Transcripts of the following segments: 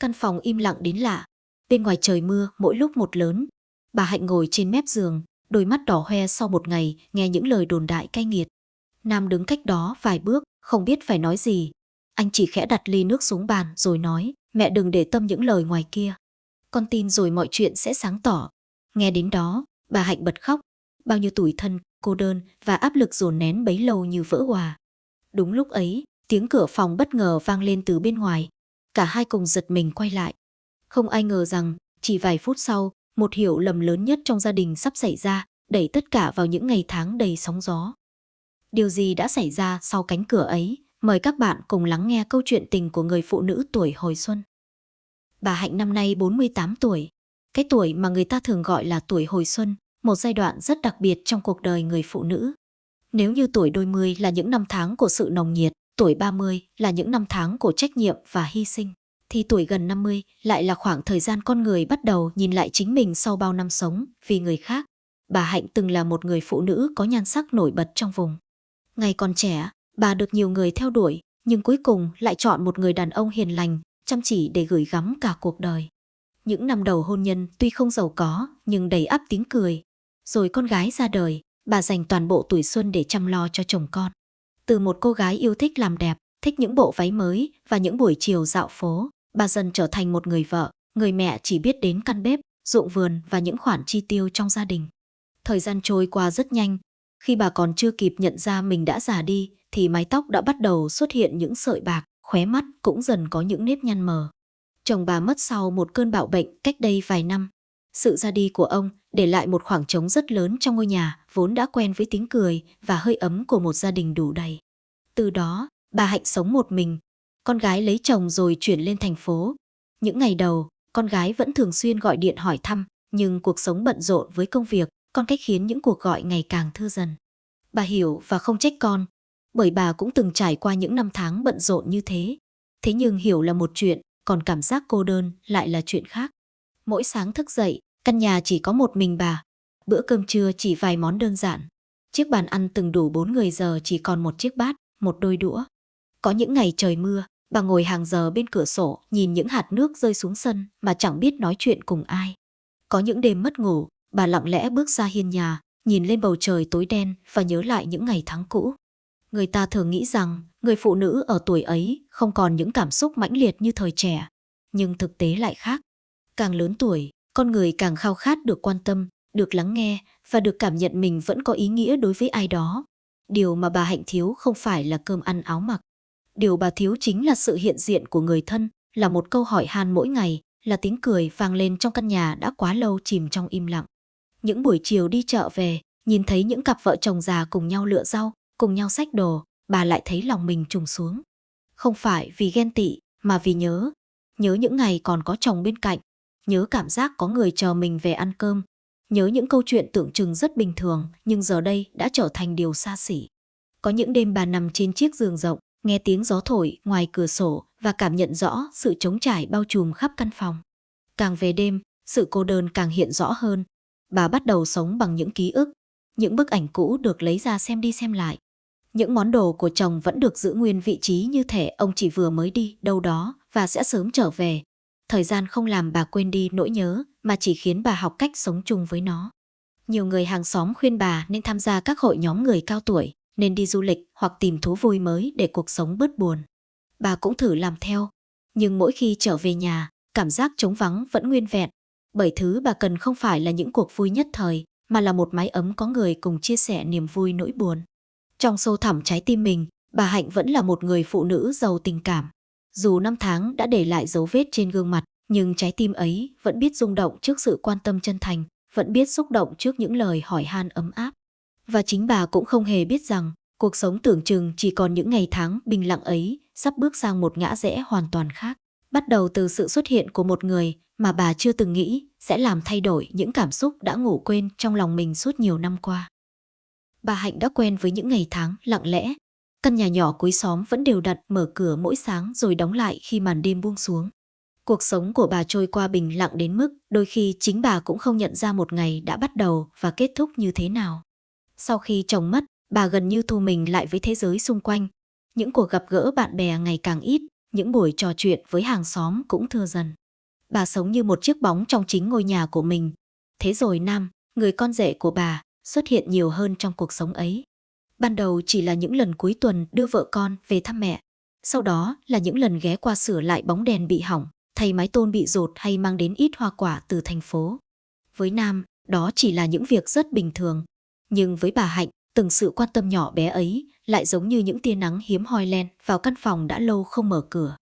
Căn phòng im lặng đến lạ. Bên ngoài trời mưa mỗi lúc một lớn. Bà Hạnh ngồi trên mép giường, đôi mắt đỏ hoe sau một ngày nghe những lời đồn đại cay nghiệt. Nam đứng cách đó vài bước, không biết phải nói gì. Anh chỉ khẽ đặt ly nước xuống bàn rồi nói, mẹ đừng để tâm những lời ngoài kia. Con tin rồi mọi chuyện sẽ sáng tỏ. Nghe đến đó, bà Hạnh bật khóc. Bao nhiêu tủi thân, cô đơn và áp lực dồn nén bấy lâu như vỡ òa. Đúng lúc ấy, tiếng cửa phòng bất ngờ vang lên từ bên ngoài. Cả hai cùng giật mình quay lại. Không ai ngờ rằng, chỉ vài phút sau, một hiểu lầm lớn nhất trong gia đình sắp xảy ra, đẩy tất cả vào những ngày tháng đầy sóng gió. Điều gì đã xảy ra sau cánh cửa ấy? Mời các bạn cùng lắng nghe câu chuyện tình của người phụ nữ tuổi hồi xuân. Bà Hạnh năm nay 48 tuổi. Cái tuổi mà người ta thường gọi là tuổi hồi xuân, một giai đoạn rất đặc biệt trong cuộc đời người phụ nữ. Nếu như tuổi đôi mươi là những năm tháng của sự nồng nhiệt, tuổi 30 là những năm tháng của trách nhiệm và hy sinh, thì tuổi gần 50 lại là khoảng thời gian con người bắt đầu nhìn lại chính mình sau bao năm sống vì người khác. Bà Hạnh từng là một người phụ nữ có nhan sắc nổi bật trong vùng. Ngày còn trẻ, bà được nhiều người theo đuổi, nhưng cuối cùng lại chọn một người đàn ông hiền lành, chăm chỉ để gửi gắm cả cuộc đời. Những năm đầu hôn nhân tuy không giàu có, nhưng đầy ắp tiếng cười. Rồi con gái ra đời, bà dành toàn bộ tuổi xuân để chăm lo cho chồng con. Từ một cô gái yêu thích làm đẹp, thích những bộ váy mới và những buổi chiều dạo phố, bà dần trở thành một người vợ, người mẹ chỉ biết đến căn bếp, ruộng vườn và những khoản chi tiêu trong gia đình. Thời gian trôi qua rất nhanh. Khi bà còn chưa kịp nhận ra mình đã già đi, thì mái tóc đã bắt đầu xuất hiện những sợi bạc, khóe mắt cũng dần có những nếp nhăn mờ. Chồng bà mất sau một cơn bạo bệnh cách đây vài năm. Sự ra đi của ông để lại một khoảng trống rất lớn trong ngôi nhà vốn đã quen với tiếng cười và hơi ấm của một gia đình đủ đầy. Từ đó, bà Hạnh sống một mình. Con gái lấy chồng rồi chuyển lên thành phố. Những ngày đầu, con gái vẫn thường xuyên gọi điện hỏi thăm, nhưng cuộc sống bận rộn với công việc, con cách khiến những cuộc gọi ngày càng thưa dần. Bà hiểu và không trách con, bởi bà cũng từng trải qua những năm tháng bận rộn như thế. Thế nhưng hiểu là một chuyện, còn cảm giác cô đơn lại là chuyện khác. Mỗi sáng thức dậy, căn nhà chỉ có một mình bà. Bữa cơm trưa chỉ vài món đơn giản. Chiếc bàn ăn từng đủ 4 người giờ chỉ còn một chiếc bát, một đôi đũa. Có những ngày trời mưa, bà ngồi hàng giờ bên cửa sổ nhìn những hạt nước rơi xuống sân mà chẳng biết nói chuyện cùng ai. Có những đêm mất ngủ, bà lặng lẽ bước ra hiên nhà, nhìn lên bầu trời tối đen và nhớ lại những ngày tháng cũ. Người ta thường nghĩ rằng người phụ nữ ở tuổi ấy không còn những cảm xúc mãnh liệt như thời trẻ. Nhưng thực tế lại khác. Càng lớn tuổi, con người càng khao khát được quan tâm, được lắng nghe và được cảm nhận mình vẫn có ý nghĩa đối với ai đó. Điều mà bà Hạnh thiếu không phải là cơm ăn áo mặc. Điều bà thiếu chính là sự hiện diện của người thân, là một câu hỏi han mỗi ngày, là tiếng cười vang lên trong căn nhà đã quá lâu chìm trong im lặng. Những buổi chiều đi chợ về, nhìn thấy những cặp vợ chồng già cùng nhau lựa rau, cùng nhau xách đồ, bà lại thấy lòng mình trùng xuống. Không phải vì ghen tị, mà vì nhớ. Nhớ những ngày còn có chồng bên cạnh, nhớ cảm giác có người chờ mình về ăn cơm, nhớ những câu chuyện tưởng chừng rất bình thường nhưng giờ đây đã trở thành điều xa xỉ. Có những đêm bà nằm trên chiếc giường rộng, nghe tiếng gió thổi ngoài cửa sổ và cảm nhận rõ sự trống trải bao trùm khắp căn phòng. Càng về đêm, sự cô đơn càng hiện rõ hơn. Bà bắt đầu sống bằng những ký ức, những bức ảnh cũ được lấy ra xem đi xem lại. Những món đồ của chồng vẫn được giữ nguyên vị trí như thể ông chỉ vừa mới đi đâu đó và sẽ sớm trở về. Thời gian không làm bà quên đi nỗi nhớ mà chỉ khiến bà học cách sống chung với nó. Nhiều người hàng xóm khuyên bà nên tham gia các hội nhóm người cao tuổi, nên đi du lịch hoặc tìm thú vui mới để cuộc sống bớt buồn. Bà cũng thử làm theo, nhưng mỗi khi trở về nhà, cảm giác trống vắng vẫn nguyên vẹn. Bởi thứ bà cần không phải là những cuộc vui nhất thời, mà là một mái ấm có người cùng chia sẻ niềm vui nỗi buồn. Trong sâu thẳm trái tim mình, bà Hạnh vẫn là một người phụ nữ giàu tình cảm. Dù năm tháng đã để lại dấu vết trên gương mặt, nhưng trái tim ấy vẫn biết rung động trước sự quan tâm chân thành, vẫn biết xúc động trước những lời hỏi han ấm áp. Và chính bà cũng không hề biết rằng, cuộc sống tưởng chừng chỉ còn những ngày tháng bình lặng ấy, sắp bước sang một ngã rẽ hoàn toàn khác. Bắt đầu từ sự xuất hiện của một người mà bà chưa từng nghĩ sẽ làm thay đổi những cảm xúc đã ngủ quên trong lòng mình suốt nhiều năm qua. Bà Hạnh đã quen với những ngày tháng lặng lẽ. Căn nhà nhỏ cuối xóm vẫn đều đặn mở cửa mỗi sáng rồi đóng lại khi màn đêm buông xuống. Cuộc sống của bà trôi qua bình lặng đến mức đôi khi chính bà cũng không nhận ra một ngày đã bắt đầu và kết thúc như thế nào. Sau khi chồng mất, bà gần như thu mình lại với thế giới xung quanh. Những cuộc gặp gỡ bạn bè ngày càng ít, Những buổi trò chuyện với hàng xóm cũng thưa dần. Bà sống như một chiếc bóng trong chính ngôi nhà của mình. Thế rồi Nam, người con rể của bà, xuất hiện nhiều hơn trong cuộc sống ấy. Ban đầu chỉ là những lần cuối tuần đưa vợ con về thăm mẹ. Sau đó là những lần ghé qua sửa lại bóng đèn bị hỏng, thay mái tôn bị dột hay mang đến ít hoa quả từ thành phố. Với Nam, đó chỉ là những việc rất bình thường. Nhưng với bà Hạnh, từng sự quan tâm nhỏ bé ấy lại giống như những tia nắng hiếm hoi len vào căn phòng đã lâu không mở cửa.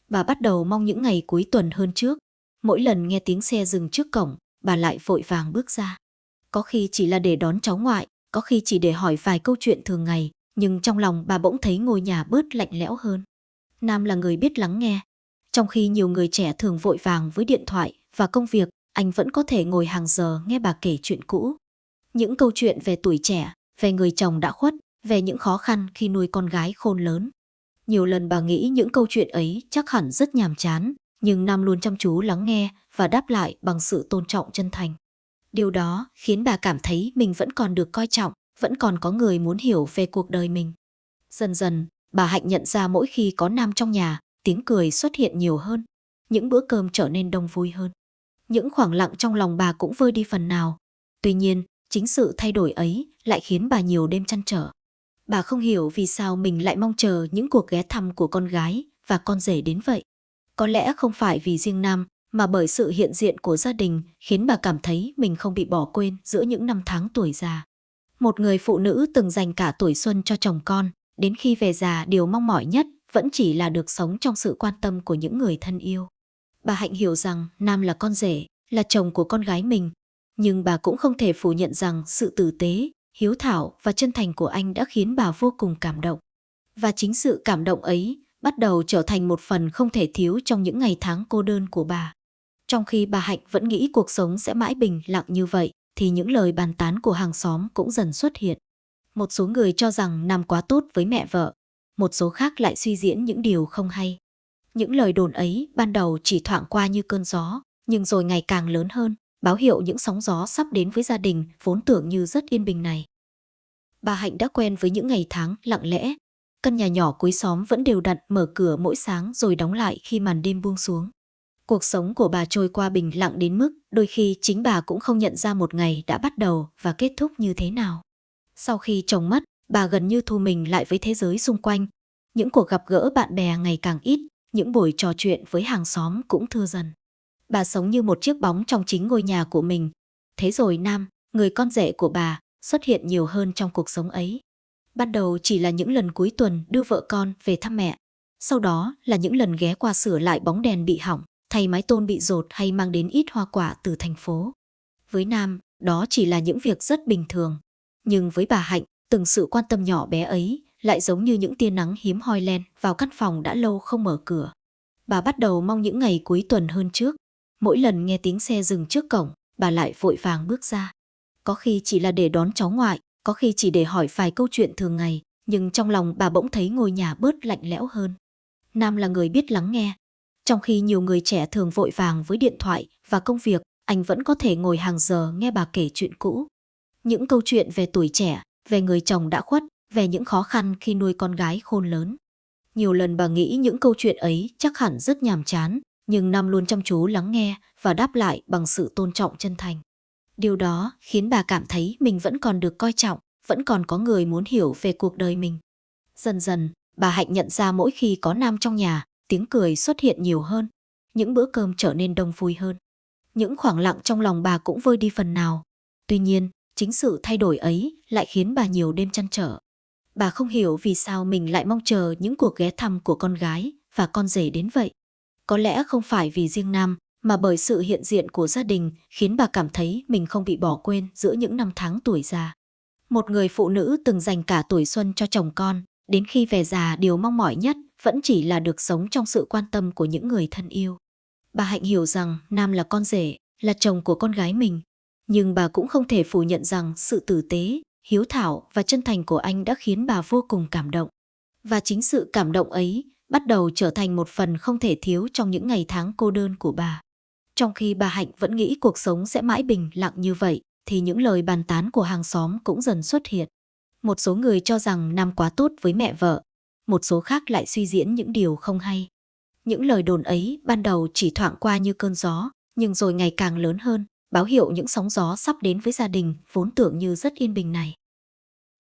Bà bắt đầu mong những ngày cuối tuần hơn trước. Mỗi lần nghe tiếng xe dừng trước cổng, bà lại vội vàng bước ra. Có khi chỉ là để đón cháu ngoại, có khi chỉ để hỏi vài câu chuyện thường ngày, nhưng trong lòng bà bỗng thấy ngôi nhà bớt lạnh lẽo hơn. Nam là người biết lắng nghe. Trong khi nhiều người trẻ thường vội vàng với điện thoại và công việc, anh vẫn có thể ngồi hàng giờ nghe bà kể chuyện cũ. Những câu chuyện về tuổi trẻ, về người chồng đã khuất, về những khó khăn khi nuôi con gái khôn lớn. Nhiều lần bà nghĩ những câu chuyện ấy chắc hẳn rất nhàm chán, nhưng Nam luôn chăm chú lắng nghe và đáp lại bằng sự tôn trọng chân thành. Điều đó khiến bà cảm thấy mình vẫn còn được coi trọng, vẫn còn có người muốn hiểu về cuộc đời mình. Dần dần, bà Hạnh nhận ra mỗi khi có Nam trong nhà, tiếng cười xuất hiện nhiều hơn, những bữa cơm trở nên đông vui hơn. Những khoảng lặng trong lòng bà cũng vơi đi phần nào. Tuy nhiên, chính sự thay đổi ấy lại khiến bà nhiều đêm trăn trở. Bà không hiểu vì sao mình lại mong chờ những cuộc ghé thăm của con gái và con rể đến vậy. Có lẽ không phải vì riêng Nam, mà bởi sự hiện diện của gia đình khiến bà cảm thấy mình không bị bỏ quên giữa những năm tháng tuổi già. Một người phụ nữ từng dành cả tuổi xuân cho chồng con, đến khi về già điều mong mỏi nhất vẫn chỉ là được sống trong sự quan tâm của những người thân yêu. Bà Hạnh hiểu rằng Nam là con rể, là chồng của con gái mình, nhưng bà cũng không thể phủ nhận rằng sự tử tế, hiếu thảo và chân thành của anh đã khiến bà vô cùng cảm động. Và chính sự cảm động ấy bắt đầu trở thành một phần không thể thiếu trong những ngày tháng cô đơn của bà. Trong khi bà Hạnh vẫn nghĩ cuộc sống sẽ mãi bình lặng như vậy, thì những lời bàn tán của hàng xóm cũng dần xuất hiện. Một số người cho rằng Nam quá tốt với mẹ vợ, một số khác lại suy diễn những điều không hay. Những lời đồn ấy ban đầu chỉ thoảng qua như cơn gió, nhưng rồi ngày càng lớn hơn, báo hiệu những sóng gió sắp đến với gia đình vốn tưởng như rất yên bình này. Bà Hạnh đã quen với những ngày tháng lặng lẽ. Căn nhà nhỏ cuối xóm vẫn đều đặn mở cửa mỗi sáng rồi đóng lại khi màn đêm buông xuống. Cuộc sống của bà trôi qua bình lặng đến mức đôi khi chính bà cũng không nhận ra một ngày đã bắt đầu và kết thúc như thế nào. Sau khi chồng mất, bà gần như thu mình lại với thế giới xung quanh. Những cuộc gặp gỡ bạn bè ngày càng ít, những buổi trò chuyện với hàng xóm cũng thưa dần. Bà sống như một chiếc bóng trong chính ngôi nhà của mình. Thế rồi Nam, người con rể của bà, xuất hiện nhiều hơn trong cuộc sống ấy. Ban đầu chỉ là những lần cuối tuần đưa vợ con về thăm mẹ. Sau đó là những lần ghé qua sửa lại bóng đèn bị hỏng, thay mái tôn bị dột hay mang đến ít hoa quả từ thành phố. Với Nam, đó chỉ là những việc rất bình thường. Nhưng với bà Hạnh, từng sự quan tâm nhỏ bé ấy lại giống như những tia nắng hiếm hoi len vào căn phòng đã lâu không mở cửa. Bà bắt đầu mong những ngày cuối tuần hơn trước. Mỗi lần nghe tiếng xe dừng trước cổng, bà lại vội vàng bước ra. Có khi chỉ là để đón cháu ngoại, có khi chỉ để hỏi vài câu chuyện thường ngày, nhưng trong lòng bà bỗng thấy ngôi nhà bớt lạnh lẽo hơn. Nam là người biết lắng nghe. Trong khi nhiều người trẻ thường vội vàng với điện thoại và công việc, anh vẫn có thể ngồi hàng giờ nghe bà kể chuyện cũ. Những câu chuyện về tuổi trẻ, về người chồng đã khuất, về những khó khăn khi nuôi con gái khôn lớn. Nhiều lần bà nghĩ những câu chuyện ấy chắc hẳn rất nhàm chán, nhưng Nam luôn chăm chú lắng nghe và đáp lại bằng sự tôn trọng chân thành. Điều đó khiến bà cảm thấy mình vẫn còn được coi trọng, vẫn còn có người muốn hiểu về cuộc đời mình. Dần dần, bà Hạnh nhận ra mỗi khi có Nam trong nhà, tiếng cười xuất hiện nhiều hơn, những bữa cơm trở nên đông vui hơn. Những khoảng lặng trong lòng bà cũng vơi đi phần nào. Tuy nhiên, chính sự thay đổi ấy lại khiến bà nhiều đêm trăn trở. Bà không hiểu vì sao mình lại mong chờ những cuộc ghé thăm của con gái và con rể đến vậy. Có lẽ không phải vì riêng Nam, mà bởi sự hiện diện của gia đình khiến bà cảm thấy mình không bị bỏ quên giữa những năm tháng tuổi già. Một người phụ nữ từng dành cả tuổi xuân cho chồng con, đến khi về già điều mong mỏi nhất vẫn chỉ là được sống trong sự quan tâm của những người thân yêu. Bà Hạnh hiểu rằng Nam là con rể, là chồng của con gái mình, nhưng bà cũng không thể phủ nhận rằng sự tử tế, hiếu thảo và chân thành của anh đã khiến bà vô cùng cảm động. Và chính sự cảm động ấy bắt đầu trở thành một phần không thể thiếu trong những ngày tháng cô đơn của bà. Trong khi bà Hạnh vẫn nghĩ cuộc sống sẽ mãi bình lặng như vậy, thì những lời bàn tán của hàng xóm cũng dần xuất hiện. Một số người cho rằng Nam quá tốt với mẹ vợ, một số khác lại suy diễn những điều không hay. Những lời đồn ấy ban đầu chỉ thoảng qua như cơn gió, nhưng rồi ngày càng lớn hơn, báo hiệu những sóng gió sắp đến với gia đình vốn tưởng như rất yên bình này.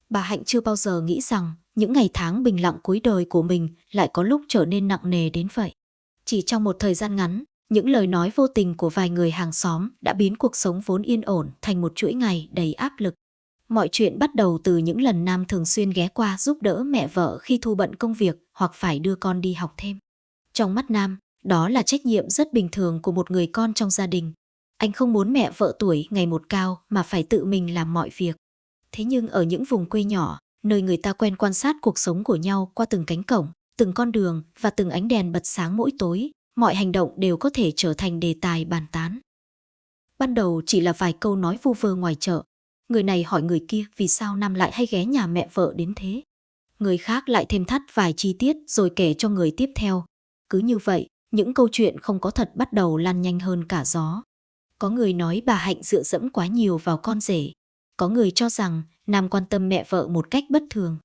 Bà Hạnh chưa bao giờ nghĩ rằng những ngày tháng bình lặng cuối đời của mình lại có lúc trở nên nặng nề đến vậy. Chỉ trong một thời gian ngắn, những lời nói vô tình của vài người hàng xóm đã biến cuộc sống vốn yên ổn thành một chuỗi ngày đầy áp lực. Mọi chuyện bắt đầu từ những lần Nam thường xuyên ghé qua giúp đỡ mẹ vợ khi Thu bận công việc hoặc phải đưa con đi học thêm. Trong mắt Nam, đó là trách nhiệm rất bình thường của một người con trong gia đình. Anh không muốn mẹ vợ tuổi ngày một cao mà phải tự mình làm mọi việc. Thế nhưng ở những vùng quê nhỏ, nơi người ta quen quan sát cuộc sống của nhau qua từng cánh cổng, từng con đường và từng ánh đèn bật sáng mỗi tối, mọi hành động đều có thể trở thành đề tài bàn tán. Ban đầu chỉ là vài câu nói vu vơ ngoài chợ. Người này hỏi người kia vì sao Nam lại hay ghé nhà mẹ vợ đến thế. Người khác lại thêm thắt vài chi tiết rồi kể cho người tiếp theo. Cứ như vậy, những câu chuyện không có thật bắt đầu lan nhanh hơn cả gió. Có người nói bà Hạnh dựa dẫm quá nhiều vào con rể. Có người cho rằng Nam quan tâm mẹ vợ một cách bất thường.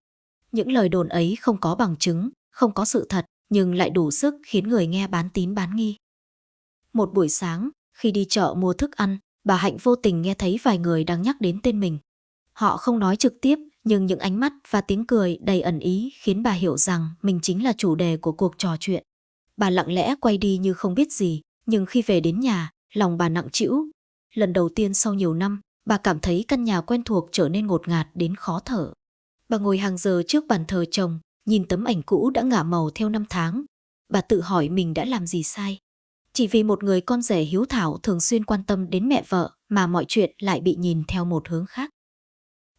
Những lời đồn ấy không có bằng chứng, không có sự thật, nhưng lại đủ sức khiến người nghe bán tín bán nghi. Một buổi sáng, khi đi chợ mua thức ăn, bà Hạnh vô tình nghe thấy vài người đang nhắc đến tên mình. Họ không nói trực tiếp, nhưng những ánh mắt và tiếng cười đầy ẩn ý khiến bà hiểu rằng mình chính là chủ đề của cuộc trò chuyện. Bà lặng lẽ quay đi như không biết gì, nhưng khi về đến nhà, lòng bà nặng trĩu. Lần đầu tiên sau nhiều năm, bà cảm thấy căn nhà quen thuộc trở nên ngột ngạt đến khó thở. Bà ngồi hàng giờ trước bàn thờ chồng, nhìn tấm ảnh cũ đã ngả màu theo năm tháng. Bà tự hỏi mình đã làm gì sai. Chỉ vì một người con rể hiếu thảo thường xuyên quan tâm đến mẹ vợ mà mọi chuyện lại bị nhìn theo một hướng khác.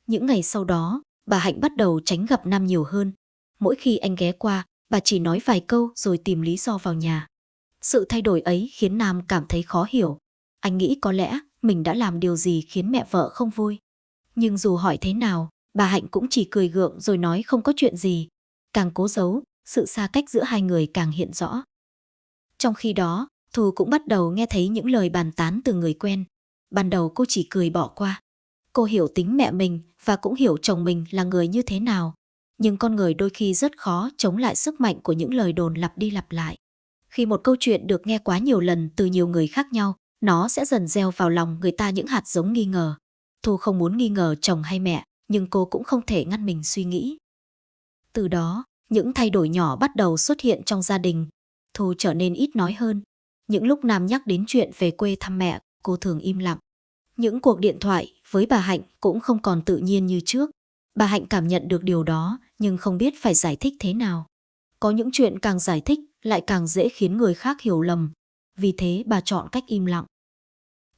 Những ngày sau đó, bà Hạnh bắt đầu tránh gặp Nam nhiều hơn. Mỗi khi anh ghé qua, bà chỉ nói vài câu rồi tìm lý do vào nhà. Sự thay đổi ấy khiến Nam cảm thấy khó hiểu. Anh nghĩ có lẽ mình đã làm điều gì khiến mẹ vợ không vui. Nhưng dù hỏi thế nào, bà Hạnh cũng chỉ cười gượng rồi nói không có chuyện gì. Càng cố giấu, sự xa cách giữa hai người càng hiện rõ. Trong khi đó, Thu cũng bắt đầu nghe thấy những lời bàn tán từ người quen. Ban đầu cô chỉ cười bỏ qua. Cô hiểu tính mẹ mình và cũng hiểu chồng mình là người như thế nào. Nhưng con người đôi khi rất khó chống lại sức mạnh của những lời đồn lặp đi lặp lại. Khi một câu chuyện được nghe quá nhiều lần từ nhiều người khác nhau, nó sẽ dần gieo vào lòng người ta những hạt giống nghi ngờ. Thu không muốn nghi ngờ chồng hay mẹ, nhưng cô cũng không thể ngăn mình suy nghĩ. Từ đó, những thay đổi nhỏ bắt đầu xuất hiện trong gia đình. Thu trở nên ít nói hơn. Những lúc Nam nhắc đến chuyện về quê thăm mẹ, cô thường im lặng. Những cuộc điện thoại với bà Hạnh cũng không còn tự nhiên như trước. Bà Hạnh cảm nhận được điều đó nhưng không biết phải giải thích thế nào. Có những chuyện càng giải thích lại càng dễ khiến người khác hiểu lầm. Vì thế bà chọn cách im lặng.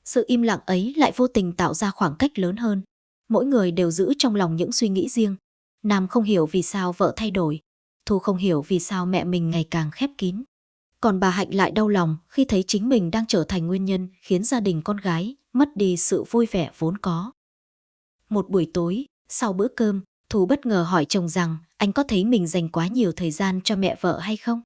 Sự im lặng ấy lại vô tình tạo ra khoảng cách lớn hơn. Mỗi người đều giữ trong lòng những suy nghĩ riêng. Nam không hiểu vì sao vợ thay đổi. Thu không hiểu vì sao mẹ mình ngày càng khép kín. Còn bà Hạnh lại đau lòng khi thấy chính mình đang trở thành nguyên nhân khiến gia đình con gái mất đi sự vui vẻ vốn có. Một buổi tối, sau bữa cơm, Thu bất ngờ hỏi chồng rằng anh có thấy mình dành quá nhiều thời gian cho mẹ vợ hay không?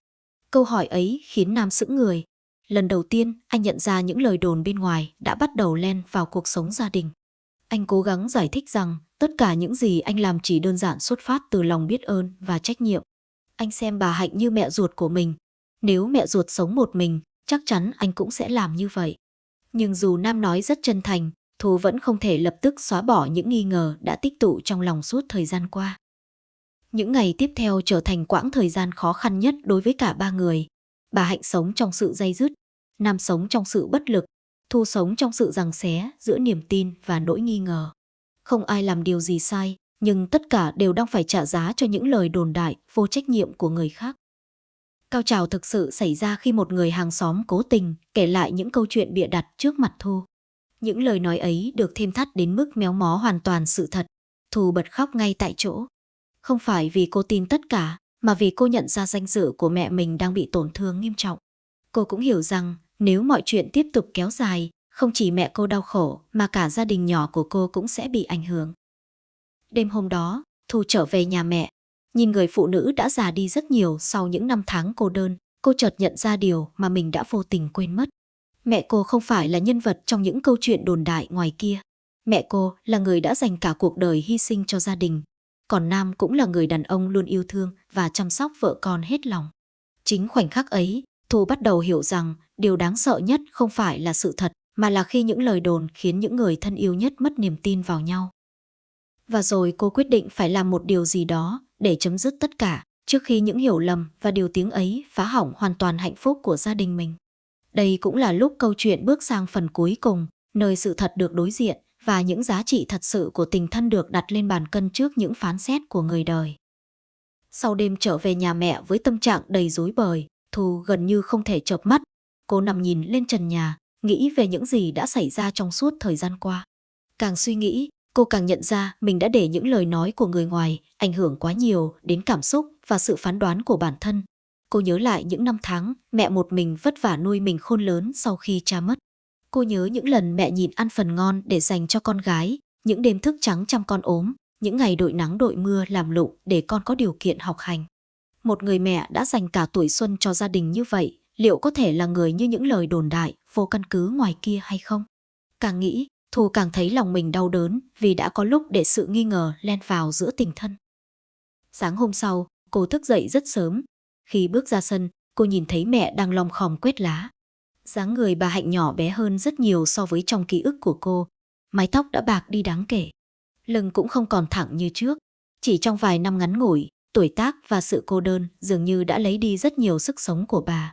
Câu hỏi ấy khiến Nam sững người. Lần đầu tiên, anh nhận ra những lời đồn bên ngoài đã bắt đầu len vào cuộc sống gia đình. Anh cố gắng giải thích rằng tất cả những gì anh làm chỉ đơn giản xuất phát từ lòng biết ơn và trách nhiệm. Anh xem bà Hạnh như mẹ ruột của mình. Nếu mẹ ruột sống một mình, chắc chắn anh cũng sẽ làm như vậy. Nhưng dù Nam nói rất chân thành, Thu vẫn không thể lập tức xóa bỏ những nghi ngờ đã tích tụ trong lòng suốt thời gian qua. Những ngày tiếp theo trở thành quãng thời gian khó khăn nhất đối với cả ba người. Bà Hạnh sống trong sự day dứt, Nam sống trong sự bất lực, Thu sống trong sự giằng xé giữa niềm tin và nỗi nghi ngờ. Không ai làm điều gì sai, nhưng tất cả đều đang phải trả giá cho những lời đồn đại vô trách nhiệm của người khác. Cao trào thực sự xảy ra khi một người hàng xóm cố tình kể lại những câu chuyện bịa đặt trước mặt Thu. Những lời nói ấy được thêm thắt đến mức méo mó hoàn toàn sự thật. Thu bật khóc ngay tại chỗ. Không phải vì cô tin tất cả, mà vì cô nhận ra danh dự của mẹ mình đang bị tổn thương nghiêm trọng. Cô cũng hiểu rằng nếu mọi chuyện tiếp tục kéo dài, không chỉ mẹ cô đau khổ mà cả gia đình nhỏ của cô cũng sẽ bị ảnh hưởng. Đêm hôm đó, Thu trở về nhà mẹ. Nhìn người phụ nữ đã già đi rất nhiều sau những năm tháng cô đơn, cô chợt nhận ra điều mà mình đã vô tình quên mất. Mẹ cô không phải là nhân vật trong những câu chuyện đồn đại ngoài kia. Mẹ cô là người đã dành cả cuộc đời hy sinh cho gia đình. Còn Nam cũng là người đàn ông luôn yêu thương và chăm sóc vợ con hết lòng. Chính khoảnh khắc ấy, Thu bắt đầu hiểu rằng điều đáng sợ nhất không phải là sự thật, mà là khi những lời đồn khiến những người thân yêu nhất mất niềm tin vào nhau. Và rồi cô quyết định phải làm một điều gì đó để chấm dứt tất cả, trước khi những hiểu lầm và điều tiếng ấy phá hỏng hoàn toàn hạnh phúc của gia đình mình. Đây cũng là lúc câu chuyện bước sang phần cuối cùng, nơi sự thật được đối diện và những giá trị thật sự của tình thân được đặt lên bàn cân trước những phán xét của người đời. Sau đêm trở về nhà mẹ với tâm trạng đầy rối bời, Thu gần như không thể chợp mắt. Cô nằm nhìn lên trần nhà, nghĩ về những gì đã xảy ra trong suốt thời gian qua. Càng suy nghĩ, cô càng nhận ra mình đã để những lời nói của người ngoài ảnh hưởng quá nhiều đến cảm xúc và sự phán đoán của bản thân. Cô nhớ lại những năm tháng mẹ một mình vất vả nuôi mình khôn lớn sau khi cha mất. Cô nhớ những lần mẹ nhịn ăn phần ngon để dành cho con gái, những đêm thức trắng chăm con ốm, những ngày đội nắng đội mưa làm lụng để con có điều kiện học hành. Một người mẹ đã dành cả tuổi xuân cho gia đình như vậy, liệu có thể là người như những lời đồn đại vô căn cứ ngoài kia hay không? Càng nghĩ, Thu càng thấy lòng mình đau đớn vì đã có lúc để sự nghi ngờ len vào giữa tình thân. Sáng hôm sau, cô thức dậy rất sớm. Khi bước ra sân, cô nhìn thấy mẹ đang lom khom quét lá. Dáng người bà Hạnh nhỏ bé hơn rất nhiều so với trong ký ức của cô. Mái tóc đã bạc đi đáng kể. Lưng cũng không còn thẳng như trước. Chỉ trong vài năm ngắn ngủi, tuổi tác và sự cô đơn dường như đã lấy đi rất nhiều sức sống của bà.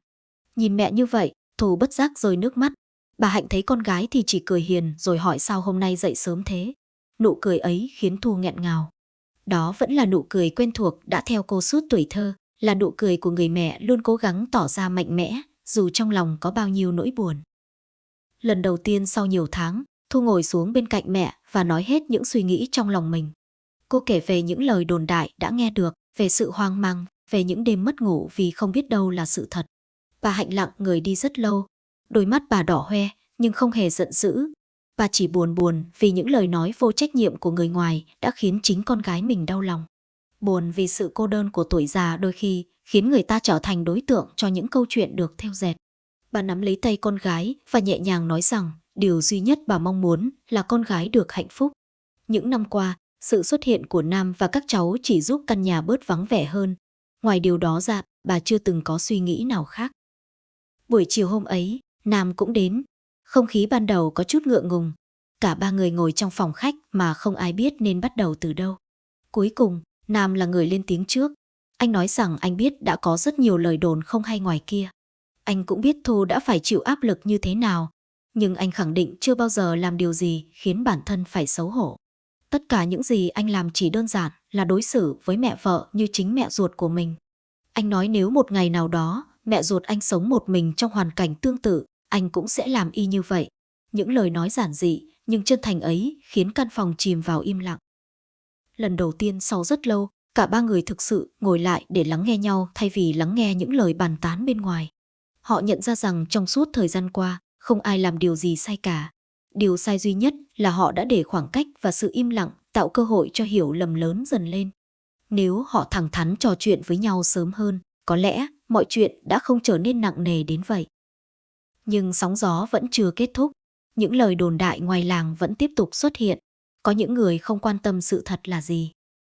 Nhìn mẹ như vậy, Thu bất giác rơi nước mắt. Bà Hạnh thấy con gái thì chỉ cười hiền rồi hỏi sao hôm nay dậy sớm thế. Nụ cười ấy khiến Thu nghẹn ngào. Đó vẫn là nụ cười quen thuộc đã theo cô suốt tuổi thơ, là nụ cười của người mẹ luôn cố gắng tỏ ra mạnh mẽ, dù trong lòng có bao nhiêu nỗi buồn. Lần đầu tiên sau nhiều tháng, Thu ngồi xuống bên cạnh mẹ và nói hết những suy nghĩ trong lòng mình. Cô kể về những lời đồn đại đã nghe được, về sự hoang mang, về những đêm mất ngủ vì không biết đâu là sự thật. Bà Hạnh lặng người đi rất lâu, đôi mắt bà đỏ hoe nhưng không hề giận dữ. Bà chỉ buồn vì những lời nói vô trách nhiệm của người ngoài đã khiến chính con gái mình đau lòng. Buồn vì sự cô đơn của tuổi già đôi khi khiến người ta trở thành đối tượng cho những câu chuyện được thêu dệt. Bà nắm lấy tay con gái và nhẹ nhàng nói rằng điều duy nhất bà mong muốn là con gái được hạnh phúc. Những năm qua, sự xuất hiện của Nam và các cháu chỉ giúp căn nhà bớt vắng vẻ hơn. Ngoài điều đó ra, bà chưa từng có suy nghĩ nào khác. Buổi chiều hôm ấy, Nam cũng đến. Không khí ban đầu có chút ngượng ngùng. Cả ba người ngồi trong phòng khách mà không ai biết nên bắt đầu từ đâu. Cuối cùng, Nam là người lên tiếng trước. Anh nói rằng anh biết đã có rất nhiều lời đồn không hay ngoài kia. Anh cũng biết Thu đã phải chịu áp lực như thế nào. Nhưng anh khẳng định chưa bao giờ làm điều gì khiến bản thân phải xấu hổ. Tất cả những gì anh làm chỉ đơn giản là đối xử với mẹ vợ như chính mẹ ruột của mình. Anh nói nếu một ngày nào đó mẹ ruột anh sống một mình trong hoàn cảnh tương tự, anh cũng sẽ làm y như vậy. Những lời nói giản dị nhưng chân thành ấy khiến căn phòng chìm vào im lặng. Lần đầu tiên sau rất lâu, cả ba người thực sự ngồi lại để lắng nghe nhau thay vì lắng nghe những lời bàn tán bên ngoài. Họ nhận ra rằng trong suốt thời gian qua, không ai làm điều gì sai cả. Điều sai duy nhất là họ đã để khoảng cách và sự im lặng tạo cơ hội cho hiểu lầm lớn dần lên. Nếu họ thẳng thắn trò chuyện với nhau sớm hơn, có lẽ mọi chuyện đã không trở nên nặng nề đến vậy. Nhưng sóng gió vẫn chưa kết thúc. Những lời đồn đại ngoài làng vẫn tiếp tục xuất hiện. Có những người không quan tâm sự thật là gì.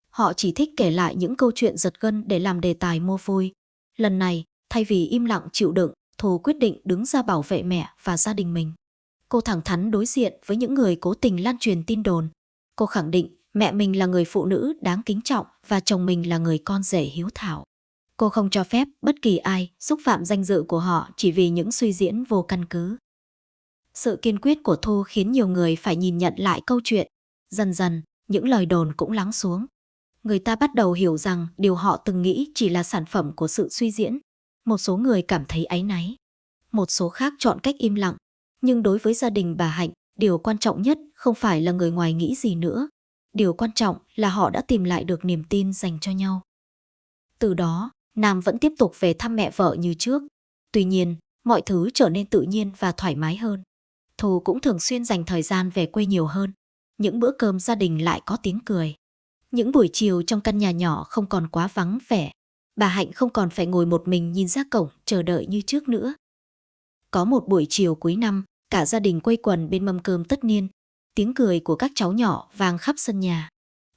Họ chỉ thích kể lại những câu chuyện giật gân để làm đề tài mua vui. Lần này, thay vì im lặng chịu đựng, Thu quyết định đứng ra bảo vệ mẹ và gia đình mình. Cô thẳng thắn đối diện với những người cố tình lan truyền tin đồn. Cô khẳng định mẹ mình là người phụ nữ đáng kính trọng và chồng mình là người con rể hiếu thảo. Cô không cho phép bất kỳ ai xúc phạm danh dự của họ chỉ vì những suy diễn vô căn cứ. Sự kiên quyết của Thu khiến nhiều người phải nhìn nhận lại câu chuyện. Dần dần, những lời đồn cũng lắng xuống. Người ta bắt đầu hiểu rằng điều họ từng nghĩ chỉ là sản phẩm của sự suy diễn. Một số người cảm thấy áy náy. Một số khác chọn cách im lặng. Nhưng đối với gia đình bà Hạnh, điều quan trọng nhất không phải là người ngoài nghĩ gì nữa. Điều quan trọng là họ đã tìm lại được niềm tin dành cho nhau. Từ đó, Nam vẫn tiếp tục về thăm mẹ vợ như trước. Tuy nhiên, mọi thứ trở nên tự nhiên và thoải mái hơn. Thu cũng thường xuyên dành thời gian về quê nhiều hơn. Những bữa cơm gia đình lại có tiếng cười. Những buổi chiều trong căn nhà nhỏ không còn quá vắng vẻ. Bà Hạnh không còn phải ngồi một mình nhìn ra cổng chờ đợi như trước nữa. Có một buổi chiều cuối năm, cả gia đình quây quần bên mâm cơm tất niên. Tiếng cười của các cháu nhỏ vang khắp sân nhà.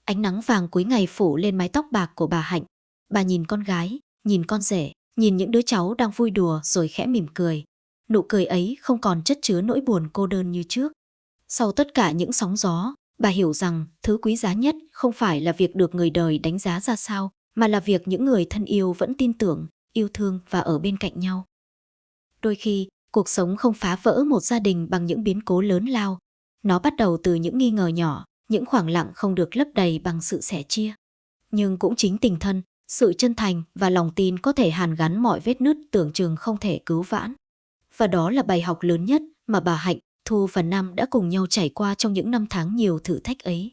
Ánh nắng vàng cuối ngày phủ lên mái tóc bạc của bà Hạnh. Bà nhìn con gái, nhìn con rể, nhìn những đứa cháu đang vui đùa rồi khẽ mỉm cười. Nụ cười ấy không còn chất chứa nỗi buồn cô đơn như trước. Sau tất cả những sóng gió, bà hiểu rằng thứ quý giá nhất không phải là việc được người đời đánh giá ra sao, mà là việc những người thân yêu vẫn tin tưởng, yêu thương và ở bên cạnh nhau. Đôi khi, cuộc sống không phá vỡ một gia đình bằng những biến cố lớn lao. Nó bắt đầu từ những nghi ngờ nhỏ, những khoảng lặng không được lấp đầy bằng sự sẻ chia. Nhưng cũng chính tình thân, sự chân thành và lòng tin có thể hàn gắn mọi vết nứt tưởng chừng không thể cứu vãn. Và đó là bài học lớn nhất mà bà Hạnh, Thu và Nam đã cùng nhau trải qua trong những năm tháng nhiều thử thách ấy.